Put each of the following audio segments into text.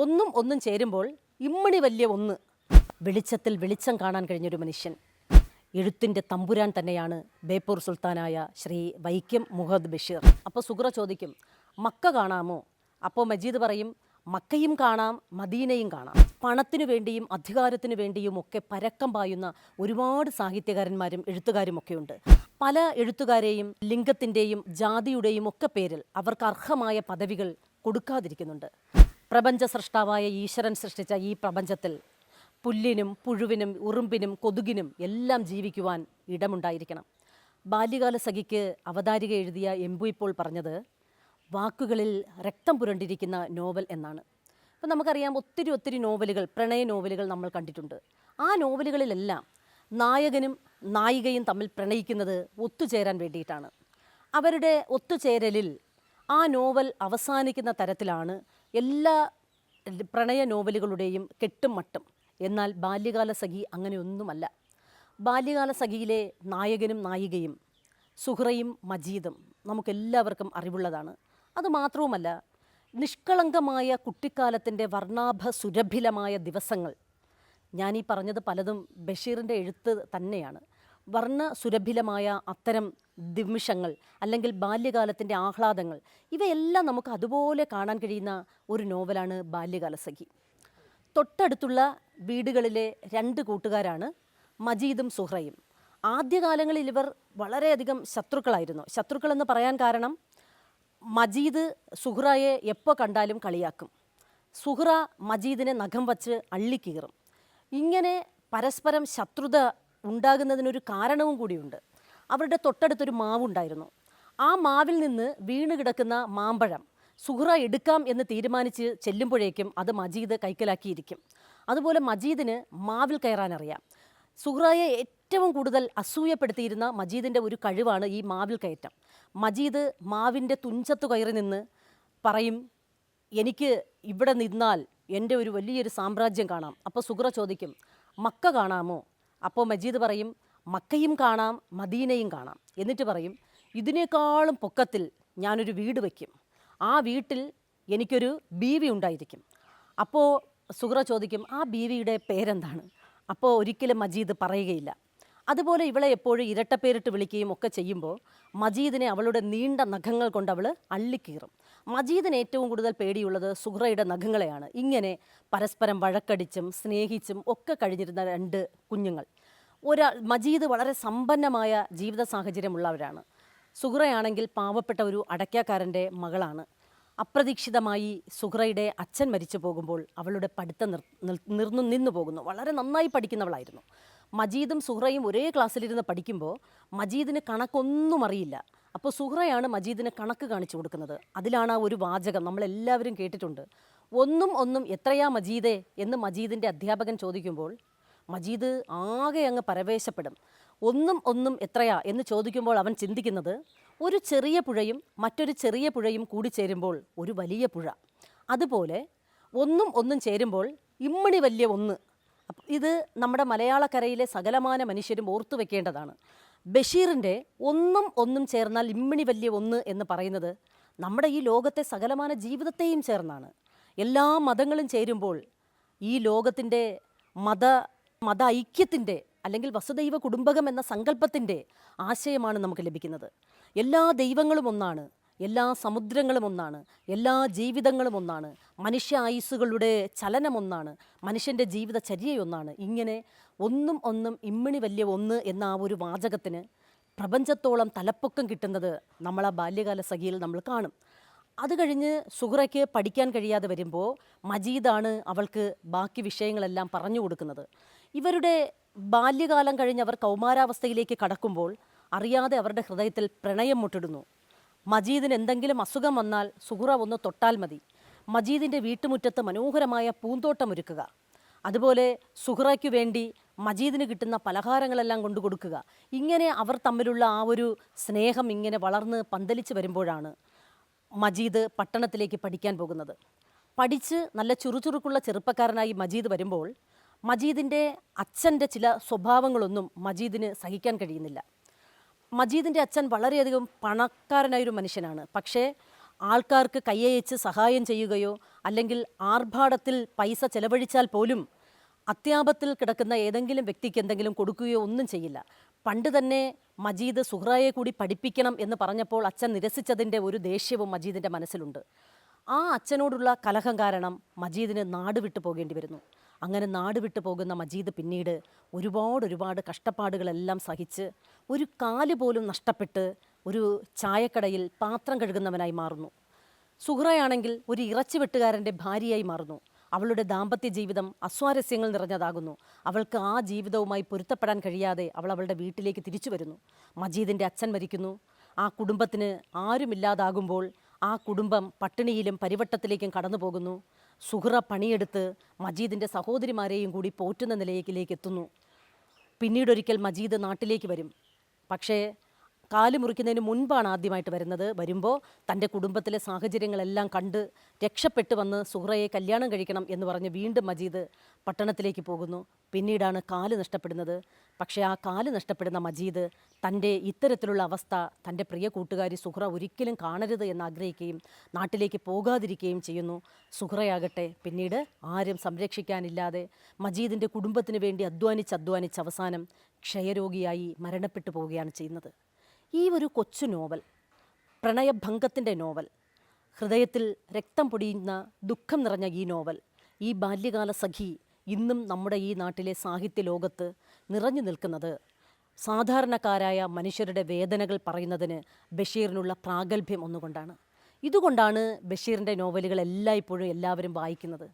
ഒന്നും ഒന്നും ചേരുമ്പോൾ ഇമ്മണി വലിയ ഒന്ന്. വെളിച്ചത്തിൽ വെളിച്ചം കാണാൻ കഴിഞ്ഞൊരു മനുഷ്യൻ. എഴുത്തിൻ്റെ തമ്പുരാൻ തന്നെയാണ് ബേപ്പൂർ സുൽത്താനായ ശ്രീ വൈക്കം മുഹമ്മദ് ബഷീർ. അപ്പോൾ സുഗ്ര ചോദിക്കും, മക്ക കാണാമോ? അപ്പോൾ മജീദ് പറയും, മക്കയും കാണാം, മദീനയും കാണാം. പണത്തിനു വേണ്ടിയും അധികാരത്തിനു വേണ്ടിയും ഒക്കെ പരക്കം പായുന്ന ഒരുപാട് സാഹിത്യകാരന്മാരും എഴുത്തുകാരുമൊക്കെയുണ്ട്. പല എഴുത്തുകാരെയും ലിംഗത്തിൻ്റെയും ജാതിയുടെയും ഒക്കെ പേരിൽ അവർക്ക് അർഹമായ പദവികൾ കൊടുക്കാതിരിക്കുന്നുണ്ട്. പ്രപഞ്ച സൃഷ്ടാവായ ഈശ്വരൻ സൃഷ്ടിച്ച ഈ പ്രപഞ്ചത്തിൽ പുല്ലിനും പുഴുവിനും ഉറുമ്പിനും കൊതുകിനും എല്ലാം ജീവിക്കുവാൻ ഇടമുണ്ടായിരിക്കണം. ബാല്യകാല സഖിക്ക് അവതാരിക എഴുതിയ എംപു ഇപ്പോൾ പറഞ്ഞത് വാക്കുകളിൽ രക്തം പുരണ്ടിരിക്കുന്ന നോവൽ എന്നാണ്. അപ്പം നമുക്കറിയാം, ഒത്തിരി നോവലുകൾ, പ്രണയ നോവലുകൾ നമ്മൾ കണ്ടിട്ടുണ്ട്. ആ നോവലുകളിലെല്ലാം നായകനും നായികയും തമ്മിൽ പ്രണയിക്കുന്നത് ഒത്തുചേരാൻ വേണ്ടിയിട്ടാണ്. അവരുടെ ഒത്തുചേരലിൽ ആ നോവൽ അവസാനിക്കുന്ന തരത്തിലാണ് എല്ലാ പ്രണയ നോവലുകളുടെയും കെട്ടും മട്ടും. എന്നാൽ ബാല്യകാല സഖി അങ്ങനെയൊന്നുമല്ല. ബാല്യകാല സഖിയിലെ നായകനും നായികയും സുഹ്റയും മജീദും നമുക്കെല്ലാവർക്കും അറിവുള്ളതാണ്. അതുമാത്രവുമല്ല, നിഷ്കളങ്കമായ കുട്ടിക്കാലത്തിൻ്റെ വർണ്ണാഭ സുരഭിലമായ ദിവസങ്ങൾ. ഞാനീ പറഞ്ഞത് പലതും ബഷീറിൻ്റെ എഴുത്ത് തന്നെയാണ്. വർണ്ണ സുരഭിലമായ അത്തരം നിമിഷങ്ങൾ അല്ലെങ്കിൽ ബാല്യകാലത്തിൻ്റെ ആഹ്ലാദങ്ങൾ, ഇവയെല്ലാം നമുക്ക് അതുപോലെ കാണാൻ കഴിയുന്ന ഒരു നോവലാണ് ബാല്യകാല സഖി. തൊട്ടടുത്തുള്ള വീടുകളിലെ രണ്ട് കൂട്ടുകാരാണ് മജീദും സുഹ്റയും. ആദ്യകാലങ്ങളിൽ ഇവർ വളരെയധികം ശത്രുക്കളായിരുന്നു. ശത്രുക്കളെന്ന് പറയാൻ കാരണം, മജീദ് സുഹ്റയെ എപ്പോൾ കണ്ടാലും കളിയാക്കും, സുഹ്റ മജീദിനെ നഖം വച്ച് അള്ളിക്കീറും. ഇങ്ങനെ പരസ്പരം ശത്രുത ഉണ്ടാകുന്നതിനൊരു കാരണവും കൂടിയുണ്ട്. അവരുടെ തൊട്ടടുത്തൊരു മാവുണ്ടായിരുന്നു. ആ മാവിൽ നിന്ന് വീണ് കിടക്കുന്ന മാമ്പഴം സുഹ്റ എടുക്കാം എന്ന് തീരുമാനിച്ച് ചെല്ലുമ്പോഴേക്കും അത് മജീദ് കൈക്കലാക്കിയിരിക്കും. അതുപോലെ മജീദിന് മാവിൽ കയറാനറിയാം. സുഹ്റയെ ഏറ്റവും കൂടുതൽ അസൂയപ്പെടുത്തിയിരുന്ന മജീദിൻ്റെ ഒരു കഴിവാണ് ഈ മാവിൽ കയറ്റം. മജീദ് മാവിൻ്റെ തുഞ്ചത്ത് കയറി നിന്ന് പറയും, എനിക്ക് ഇവിടെ നിന്നാൽ എൻ്റെ ഒരു വലിയൊരു സാമ്രാജ്യം കാണാം. അപ്പോൾ സുഹ്റ ചോദിക്കും, മക്ക കാണാമോ? അപ്പോൾ മജീദ് പറയും, മക്കയും കാണാം, മദീനയും കാണാം. എന്നിട്ട് പറയും, ഇതിനേക്കാളും പൊക്കത്തിൽ ഞാനൊരു വീട് വയ്ക്കും, ആ വീട്ടിൽ എനിക്കൊരു ബീവി ഉണ്ടായിരിക്കും. അപ്പോൾ സുഹ്റ ചോദിക്കും, ആ ബീവിയുടെ പേരെന്താണ്? അപ്പോൾ ഒരിക്കലും മജീദ് പറയുകയില്ല. അതുപോലെ ഇവളെ എപ്പോഴും ഇരട്ടപ്പേരിട്ട് വിളിക്കുകയും ഒക്കെ ചെയ്യുമ്പോൾ മജീദിനെ അവളുടെ നീണ്ട നഖങ്ങൾ കൊണ്ട് അവൾ അള്ളിക്കീറും. മജീദിന് ഏറ്റവും കൂടുതൽ പേടിയുള്ളത് സുഹ്റയുടെ നഖങ്ങളെയാണ്. ഇങ്ങനെ പരസ്പരം വഴക്കടിച്ചും സ്നേഹിച്ചും ഒക്കെ കഴിഞ്ഞിരുന്ന രണ്ട് കുഞ്ഞുങ്ങൾ. മജീദ് വളരെ സമ്പന്നമായ ജീവിത സാഹചര്യമുള്ളവരാണ്. സുഹ്റയാണെങ്കിൽ പാവപ്പെട്ട ഒരു അടയ്ക്കാക്കാരൻ്റെ മകളാണ്. അപ്രതീക്ഷിതമായി സുഹ്റയുടെ അച്ഛൻ മരിച്ചു പോകുമ്പോൾ അവളുടെ പഠിത്തം നിന്നു പോകുന്നു. വളരെ നന്നായി പഠിക്കുന്നവളായിരുന്നു. മജീദും സുഹ്റയും ഒരേ ക്ലാസ്സിലിരുന്ന് പഠിക്കുമ്പോൾ മജീദിന് കണക്കൊന്നും അറിയില്ല. അപ്പോൾ സുഹ്റയാണ് മജീദിന് കണക്ക് കാണിച്ചു കൊടുക്കുന്നത്. അതിലാണ് ആ ഒരു വാചകം നമ്മളെല്ലാവരും കേട്ടിട്ടുണ്ട്, ഒന്നും എത്രയാ മജീദേ എന്ന് മജീദിൻ്റെ അധ്യാപകൻ ചോദിക്കുമ്പോൾ മജീദ് ആകെ അങ്ങ് പരവേശപ്പെടും. ഒന്നും എത്രയാ എന്ന് ചോദിക്കുമ്പോൾ അവൻ ചിന്തിക്കുന്നത്, ഒരു ചെറിയ പുഴയും മറ്റൊരു ചെറിയ പുഴയും കൂടിച്ചേരുമ്പോൾ ഒരു വലിയ പുഴ. അതുപോലെ ഒന്നും ചേരുമ്പോൾ ഇമ്മണി വലിയ ഒന്ന്. ഇത് നമ്മുടെ മലയാളക്കരയിലെ സകലമാന മനുഷ്യരും ഓർത്തു വെക്കേണ്ടതാണ്. ബഷീറിൻ്റെ ഒന്നും ചേർന്നാൽ ഇമ്മണി വലിയ ഒന്ന് എന്ന് പറയുന്നത് നമ്മുടെ ഈ ലോകത്തെ സകലമാന ജീവിതത്തെയും ചേർന്നാണ്. എല്ലാ മതങ്ങളും ചേരുമ്പോൾ ഈ ലോകത്തിൻ്റെ മത ഐക്യത്തിൻ്റെ അല്ലെങ്കിൽ വസുദൈവ കുടുംബകം എന്ന സങ്കല്പത്തിൻ്റെ ആശയമാണ് നമുക്ക് ലഭിക്കുന്നത്. എല്ലാ ദൈവങ്ങളും ഒന്നാണ്, എല്ലാ സമുദ്രങ്ങളും ഒന്നാണ്, എല്ലാ ജീവിതങ്ങളും ഒന്നാണ്, മനുഷ്യ ആയുസ്സുകളുടെ ചലനം ഒന്നാണ്, മനുഷ്യൻ്റെ ജീവിതചര്യയൊന്നാണ്. ഇങ്ങനെ ഒന്നും ഇമ്മിണി വലിയ ഒന്ന് എന്ന ആ ഒരു വാചകത്തിന് പ്രപഞ്ചത്തോളം തലപ്പൊക്കം കിട്ടുന്നത് നമ്മൾ ആ ബാല്യകാല സഖിയിൽ നമ്മൾ കാണും. അത് കഴിഞ്ഞ് സുഹ്റയ്ക്ക് പഠിക്കാൻ കഴിയാതെ വരുമ്പോൾ മജീദാണ് അവൾക്ക് ബാക്കി വിഷയങ്ങളെല്ലാം പറഞ്ഞു കൊടുക്കുന്നത്. ഇവരുടെ ബാല്യകാലം കഴിഞ്ഞ് അവർ കൗമാരാവസ്ഥയിലേക്ക് കടക്കുമ്പോൾ അറിയാതെ അവരുടെ ഹൃദയത്തിൽ പ്രണയം മുട്ടിടുന്നു. മജീദിന് എന്തെങ്കിലും അസുഖം വന്നാൽ സുഹ്റ ഒന്ന് തൊട്ടാൽ മതി. മജീദിൻ്റെ വീട്ടുമുറ്റത്ത് മനോഹരമായ പൂന്തോട്ടമൊരുക്കുക. അതുപോലെ സുഹ്റയ്ക്ക് വേണ്ടി മജീദിന് കിട്ടുന്ന പലഹാരങ്ങളെല്ലാം കൊണ്ടു കൊടുക്കുക. ഇങ്ങനെ അവർ തമ്മിലുള്ള ആ ഒരു സ്നേഹം ഇങ്ങനെ വളർന്ന് പന്തലിച്ച് വരുമ്പോഴാണ് മജീദ് പട്ടണത്തിലേക്ക് പഠിക്കാൻ പോകുന്നത്. പഠിച്ച് നല്ല ചുറുചുറുക്കുള്ള ചെറുപ്പക്കാരനായി മജീദ് വരുമ്പോൾ മജീദിൻ്റെ അച്ഛൻ്റെ ചില സ്വഭാവങ്ങളൊന്നും മജീദിന് സഹിക്കാൻ കഴിയുന്നില്ല. മജീദിൻ്റെ അച്ഛൻ വളരെയധികം പണക്കാരനായൊരു മനുഷ്യനാണ്. പക്ഷേ ആൾക്കാർക്ക് കൈയയച്ച് സഹായം ചെയ്യുകയോ അല്ലെങ്കിൽ ആർഭാടത്തിൽ പൈസ ചെലവഴിച്ചാൽ പോലും അത്യാപത്തിൽ കിടക്കുന്ന ഏതെങ്കിലും വ്യക്തിക്ക് എന്തെങ്കിലും കൊടുക്കുകയോ ഒന്നും ചെയ്യില്ല. പണ്ട് തന്നെ മജീദ് സുഹ്റയെ കൂടി പഠിപ്പിക്കണം എന്ന് പറഞ്ഞപ്പോൾ അച്ഛൻ നിരസിച്ചതിൻ്റെ ഒരു ദേഷ്യവും മജീദിൻ്റെ മനസ്സിലുണ്ട്. ആ അച്ഛനോടുള്ള കലഹം കാരണം മജീദിന് നാട് വിട്ടു പോകേണ്ടി വരുന്നു. അങ്ങനെ നാട് വിട്ടു പോകുന്ന മജീദ് പിന്നീട് ഒരുപാട് കഷ്ടപ്പാടുകളെല്ലാം സഹിച്ച് ഒരു കാല് പോലും നഷ്ടപ്പെട്ട് ഒരു ചായക്കടയിൽ പാത്രം കഴുകുന്നവനായി മാറുന്നു. സുഹ്റയാണെങ്കിൽ ഒരു ഇറച്ചി വെട്ടുകാരൻ്റെ ഭാര്യയായി മാറുന്നു. അവളുടെ ദാമ്പത്യ ജീവിതം അസ്വാരസ്യങ്ങൾ നിറഞ്ഞതാകുന്നു. അവൾക്ക് ആ ജീവിതവുമായി പൊരുത്തപ്പെടാൻ കഴിയാതെ അവളുടെ വീട്ടിലേക്ക് തിരിച്ചു വരുന്നു. മജീദിൻ്റെ അച്ഛൻ മരിക്കുന്നു. ആ കുടുംബത്തിന് ആരുമില്ലാതാകുമ്പോൾ ആ കുടുംബം പട്ടിണിയിലും പരിവട്ടത്തിലേക്കും കടന്നു പോകുന്നു. സുഹ്റ പണിയെടുത്ത് മജീദിൻ്റെ സഹോദരിമാരെയും കൂടി പോറ്റുന്ന നിലയിലേക്ക് എത്തുന്നു. പിന്നീടൊരിക്കൽ മജീദ് നാട്ടിലേക്ക് വരും. പക്ഷേ കാല് മുറിക്കുന്നതിന് മുൻപാണ് ആദ്യമായിട്ട് വരുമ്പോൾ തൻ്റെ കുടുംബത്തിലെ സാഹചര്യങ്ങളെല്ലാം കണ്ട് രക്ഷപ്പെട്ട് വന്ന് സുഹ്റയെ കല്യാണം കഴിക്കണം എന്ന് പറഞ്ഞ് വീണ്ടും മജീദ് പട്ടണത്തിലേക്ക് പോകുന്നു. പിന്നീടാണ് കാല് നഷ്ടപ്പെടുന്നത്. പക്ഷേ ആ കാല് നഷ്ടപ്പെടുന്ന മജീദ് തൻ്റെ ഇത്തരത്തിലുള്ള അവസ്ഥ തൻ്റെ പ്രിയ കൂട്ടുകാരി സുഹ്റ ഒരിക്കലും കാണരുത് എന്ന് ആഗ്രഹിക്കുകയും നാട്ടിലേക്ക് പോകാതിരിക്കുകയും ചെയ്യുന്നു. സുഹ്റയാകട്ടെ പിന്നീട് ആരും സംരക്ഷിക്കാനില്ലാതെ മജീദിൻ്റെ കുടുംബത്തിന് വേണ്ടി അധ്വാനിച്ച് അവസാനം ക്ഷയരോഗിയായി മരണപ്പെട്ടു പോവുകയാണ് ചെയ്യുന്നത്. ഈ ഒരു കൊച്ചു നോവൽ, പ്രണയഭംഗത്തിൻ്റെ നോവൽ, ഹൃദയത്തിൽ രക്തം പൊടിയുന്ന ദുഃഖം നിറഞ്ഞ ഈ നോവൽ, ഈ ബാല്യകാല സഖി ഇന്നും നമ്മുടെ ഈ നാട്ടിലെ സാഹിത്യ ലോകത്ത് നിറഞ്ഞു നിൽക്കുന്നത് സാധാരണക്കാരായ മനുഷ്യരുടെ വേദനകൾ പറയുന്നതിന് ബഷീറിനുള്ള പ്രാഗൽഭ്യം ഒന്നുകൊണ്ടാണ്. ഇതുകൊണ്ടാണ് ബഷീറിൻ്റെ നോവലുകൾ എല്ലായ്പ്പോഴും എല്ലാവരും വായിക്കുന്നത്.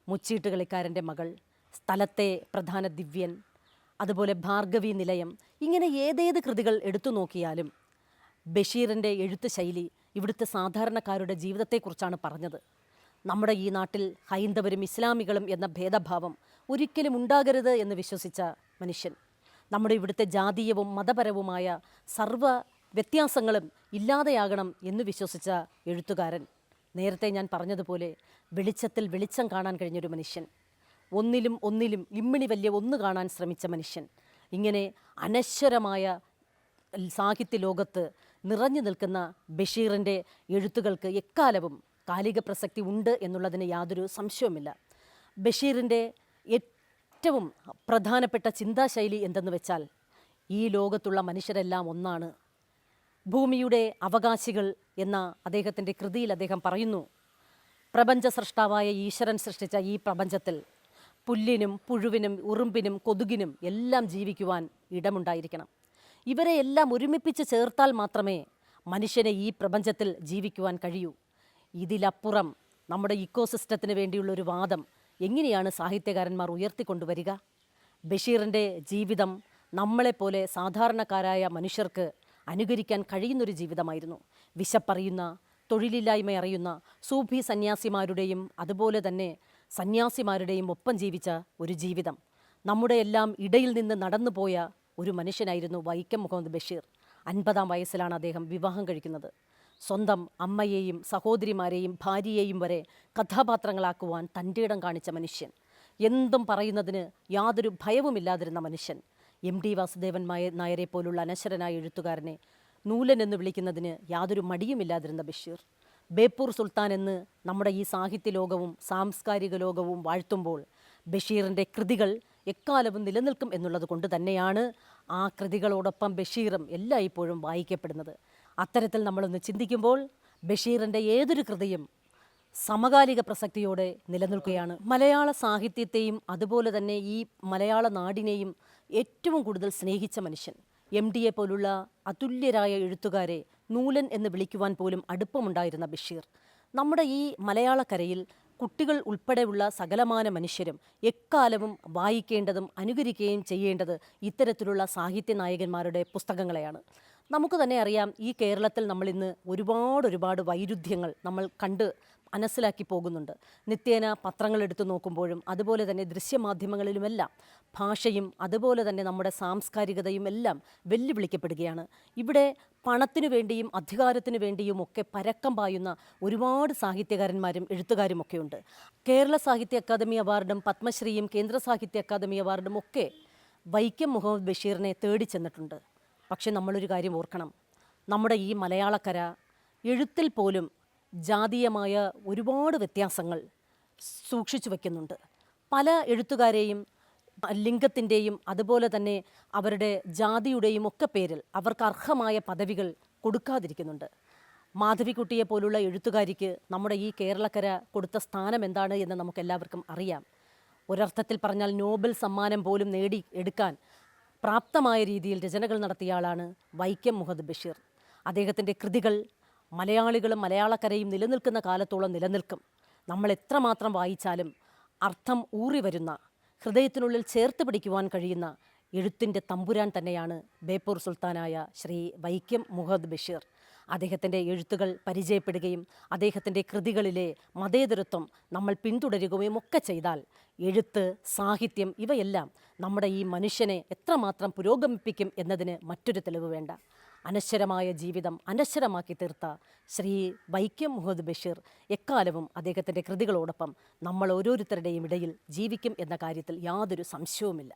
മുച്ചീട്ട് കളിക്കാരൻ്റെ മകൾ, സ്ഥലത്തെ പ്രധാന ദിവ്യൻ, അതുപോലെ ഭാർഗവി നിലയം, ഇങ്ങനെ ഏതേത് കൃതികൾ എടുത്തു നോക്കിയാലും ബഷീറിൻ്റെ എഴുത്ത് ശൈലി ഇവിടുത്തെ സാധാരണക്കാരുടെ ജീവിതത്തെക്കുറിച്ചാണ് പറഞ്ഞത്. നമ്മുടെ ഈ നാട്ടിൽ ഹൈന്ദവരും ഇസ്ലാമികളും എന്ന ഭേദഭാവം ഒരിക്കലും ഉണ്ടാകരുത് എന്ന് വിശ്വസിച്ച മനുഷ്യൻ, നമ്മുടെ ഇവിടുത്തെ ജാതീയവും മതപരവുമായ സർവ്വ വ്യത്യാസങ്ങളും ഇല്ലാതെയാകണം എന്ന് വിശ്വസിച്ച എഴുത്തുകാരൻ, നേരത്തെ ഞാൻ പറഞ്ഞതുപോലെ വെളിച്ചത്തിൽ വെളിച്ചം കാണാൻ കഴിഞ്ഞൊരു മനുഷ്യൻ, ഒന്നിലും ഇമ്മിണി വലിയ ഒന്ന് കാണാൻ ശ്രമിച്ച മനുഷ്യൻ, ഇങ്ങനെ അനശ്വരമായ സാഹിത്യ ലോകത്ത് നിറഞ്ഞു നിൽക്കുന്ന ബഷീറിൻ്റെ എഴുത്തുകൾക്ക് എക്കാലവും കാലിക പ്രസക്തി ഉണ്ട് എന്നുള്ളതിന് യാതൊരു സംശയവുമില്ല. ബഷീറിൻ്റെ ഏറ്റവും പ്രധാനപ്പെട്ട ചിന്താശൈലി എന്തെന്ന് വെച്ചാൽ, ഈ ലോകത്തുള്ള മനുഷ്യരെല്ലാം ഒന്നാണ്. ഭൂമിയുടെ അവകാശികൾ എന്ന അദ്ദേഹത്തിൻ്റെ കൃതിയിൽ അദ്ദേഹം പറയുന്നു, പ്രപഞ്ച സൃഷ്ടാവായ ഈശ്വരൻ സൃഷ്ടിച്ച ഈ പ്രപഞ്ചത്തിൽ പുല്ലിനും പുഴുവിനും ഉറുമ്പിനും കൊതുകിനും എല്ലാം ജീവിക്കുവാൻ ഇടമുണ്ടായിരിക്കണം. ഇവരെ എല്ലാം ഒരുമിപ്പിച്ച് ചേർത്താൽ മാത്രമേ മനുഷ്യനെ ഈ പ്രപഞ്ചത്തിൽ ജീവിക്കുവാൻ കഴിയൂ. ഇതിലപ്പുറം നമ്മുടെ ഇക്കോസിസ്റ്റത്തിന് വേണ്ടിയുള്ളൊരു വാദം എങ്ങനെയാണ് സാഹിത്യകാരന്മാർ ഉയർത്തിക്കൊണ്ടുവരിക? ബഷീറിൻ്റെ ജീവിതം നമ്മളെപ്പോലെ സാധാരണക്കാരായ മനുഷ്യർക്ക് അനുകരിക്കാൻ കഴിയുന്നൊരു ജീവിതമായിരുന്നു. വിശപ്പറിയുന്ന, തൊഴിലില്ലായ്മ അറിയുന്ന സൂഫി സന്യാസിമാരുടെയും അതുപോലെ തന്നെ സന്യാസിമാരുടെയും ഒപ്പം ജീവിച്ച ഒരു ജീവിതം. നമ്മുടെ എല്ലാം ഇടയിൽ നിന്ന് നടന്നുപോയ ഒരു മനുഷ്യനായിരുന്നു വൈക്കം മുഹമ്മദ് ബഷീർ. 50-ാം വയസ്സിലാണ് അദ്ദേഹം വിവാഹം കഴിക്കുന്നത്. സ്വന്തം അമ്മയെയും സഹോദരിമാരെയും ഭാര്യയെയും വരെ കഥാപാത്രങ്ങളാക്കുവാൻ തൻ്റെ ഇടം കാണിച്ച മനുഷ്യൻ, എന്തും പറയുന്നതിന് യാതൊരു ഭയവുമില്ലാതിരുന്ന മനുഷ്യൻ, MD വാസുദേവൻ നായരെ പോലുള്ള അനശ്വരനായ എഴുത്തുകാരനെ നൂലൻ എന്ന് വിളിക്കുന്നതിന് യാതൊരു മടിയുമില്ലാതിരുന്ന ബഷീർ, ബേപ്പൂർ സുൽത്താൻ എന്ന് നമ്മുടെ ഈ സാഹിത്യ ലോകവും സാംസ്കാരിക ലോകവും വാഴ്ത്തുമ്പോൾ ബഷീറിൻ്റെ കൃതികൾ എക്കാലവും നിലനിൽക്കും എന്നുള്ളത് കൊണ്ട് തന്നെയാണ് ആ കൃതികളോടൊപ്പം ബഷീറും എല്ലായ്പ്പോഴും വായിക്കപ്പെടുന്നത്. അത്തരത്തിൽ നമ്മളൊന്ന് ചിന്തിക്കുമ്പോൾ ബഷീറിൻ്റെ ഏതൊരു കൃതിയും സമകാലിക പ്രസക്തിയോടെ നിലനിൽക്കുകയാണ്. മലയാള സാഹിത്യത്തെയും അതുപോലെ തന്നെ ഈ മലയാള നാടിനെയും ഏറ്റവും കൂടുതൽ സ്നേഹിച്ച മനുഷ്യൻ, MDയെ പോലുള്ള അതുല്യരായ എഴുത്തുകാരെ നൂലൻ എന്ന് വിളിക്കുവാൻ പോലും അടുപ്പമുണ്ടായിരുന്ന ബഷീർ, നമ്മുടെ ഈ മലയാളക്കരയിൽ കുട്ടികൾ ഉൾപ്പെടെയുള്ള സകലമാന മനുഷ്യരും എക്കാലവും വായിക്കേണ്ടതും അനുകരിക്കുകയും ചെയ്യേണ്ടത് ഇത്തരത്തിലുള്ള സാഹിത്യ നായകന്മാരുടെ പുസ്തകങ്ങളെയാണ്. നമുക്ക് തന്നെ അറിയാം, ഈ കേരളത്തിൽ നമ്മളിന്ന് ഒരുപാട് വൈരുദ്ധ്യങ്ങൾ നമ്മൾ കണ്ട് മനസ്സിലാക്കി പോകുന്നുണ്ട്. നിത്യേന പത്രങ്ങൾ എടുത്തു നോക്കുമ്പോഴും അതുപോലെ തന്നെ ദൃശ്യമാധ്യമങ്ങളിലുമെല്ലാം ഭാഷയും അതുപോലെ തന്നെ നമ്മുടെ സാംസ്കാരികതയും എല്ലാം വെല്ലുവിളിക്കപ്പെടുകയാണ്. ഇവിടെ പണത്തിനു വേണ്ടിയും അധികാരത്തിനു വേണ്ടിയും ഒക്കെ പരക്കം പായുന്ന ഒരുപാട് സാഹിത്യകാരന്മാരും എഴുത്തുകാരുമൊക്കെ ഉണ്ട്. കേരള സാഹിത്യ അക്കാദമി അവാർഡും പത്മശ്രീയും കേന്ദ്ര സാഹിത്യ അക്കാദമി അവാർഡും ഒക്കെ വൈക്കം മുഹമ്മദ് ബഷീറിനെ തേടി ചെന്നിട്ടുണ്ട്. പക്ഷെ നമ്മളൊരു കാര്യം ഓർക്കണം, നമ്മുടെ ഈ മലയാളക്കര എഴുത്തിൽ പോലും ജാതീയമായ ഒരുപാട് വ്യത്യാസങ്ങൾ സൂക്ഷിച്ചു വയ്ക്കുന്നുണ്ട്. പല എഴുത്തുകാരെയും ലിംഗത്തിൻ്റെയും അതുപോലെ തന്നെ അവരുടെ ജാതിയുടെയും ഒക്കെ പേരിൽ അവർക്ക് അർഹമായ പദവികൾ കൊടുക്കാതിരിക്കുന്നുണ്ട്. മാധവിക്കുട്ടിയെ പോലുള്ള എഴുത്തുകാരിക്ക് നമ്മുടെ ഈ കേരളക്കര കൊടുത്ത സ്ഥാനം എന്താണ് എന്ന് നമുക്കെല്ലാവർക്കും അറിയാം. ഒരർത്ഥത്തിൽ പറഞ്ഞാൽ നോബൽ സമ്മാനം പോലും നേടി എടുക്കാൻ പ്രാപ്തമായ രീതിയിൽ രചനകൾ നടത്തിയ ആളാണ് വൈക്കം മുഹമ്മദ് ബഷീർ. അദ്ദേഹത്തിൻ്റെ കൃതികൾ മലയാളികളും മലയാളക്കരയും നിലനിൽക്കുന്ന കാലത്തോളം നിലനിൽക്കും. നമ്മൾ എത്രമാത്രം വായിച്ചാലും അർത്ഥം ഊറി വരുന്ന, ഹൃദയത്തിനുള്ളിൽ ചേർത്ത് പിടിക്കുവാൻ കഴിയുന്ന എഴുത്തിൻ്റെ തമ്പുരാൻ തന്നെയാണ് ബേപ്പൂർ സുൽത്താനായ ശ്രീ വൈക്കം മുഹമ്മദ് ബഷീർ. അദ്ദേഹത്തിൻ്റെ എഴുത്തുകൾ പരിചയപ്പെടുകയും അദ്ദേഹത്തിൻ്റെ കൃതികളിലെ മതേതരത്വം നമ്മൾ പിന്തുടരുകയും ഒക്കെ ചെയ്താൽ എഴുത്ത്, സാഹിത്യം ഇവയെല്ലാം നമ്മുടെ ഈ മനുഷ്യനെ എത്രമാത്രം പുരോഗമിപ്പിക്കും എന്നതിന് മറ്റൊരു തെളിവ് വേണ്ട. അനശ്വരമായ ജീവിതം അനശ്വരമാക്കി തീർത്ത ശ്രീ വൈക്കം മുഹമ്മദ് ബഷീർ എക്കാലവും അദ്ദേഹത്തിൻ്റെ കൃതികളോടൊപ്പം നമ്മൾ ഓരോരുത്തരുടെയും ഇടയിൽ ജീവിക്കും എന്ന കാര്യത്തിൽ യാതൊരു സംശയവുമില്ല.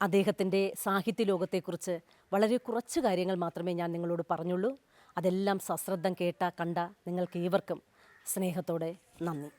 അദ്ദേഹത്തിൻ്റെ സാഹിത്യ ലോകത്തെക്കുറിച്ച് വളരെ കുറച്ച് കാര്യങ്ങൾ മാത്രമേ ഞാൻ നിങ്ങളോട് പറഞ്ഞുള്ളൂ. അതെല്ലാം സശ്രദ്ധം കേട്ട കണ്ട നിങ്ങൾക്ക് ഏവർക്കും സ്നേഹത്തോടെ നന്ദി.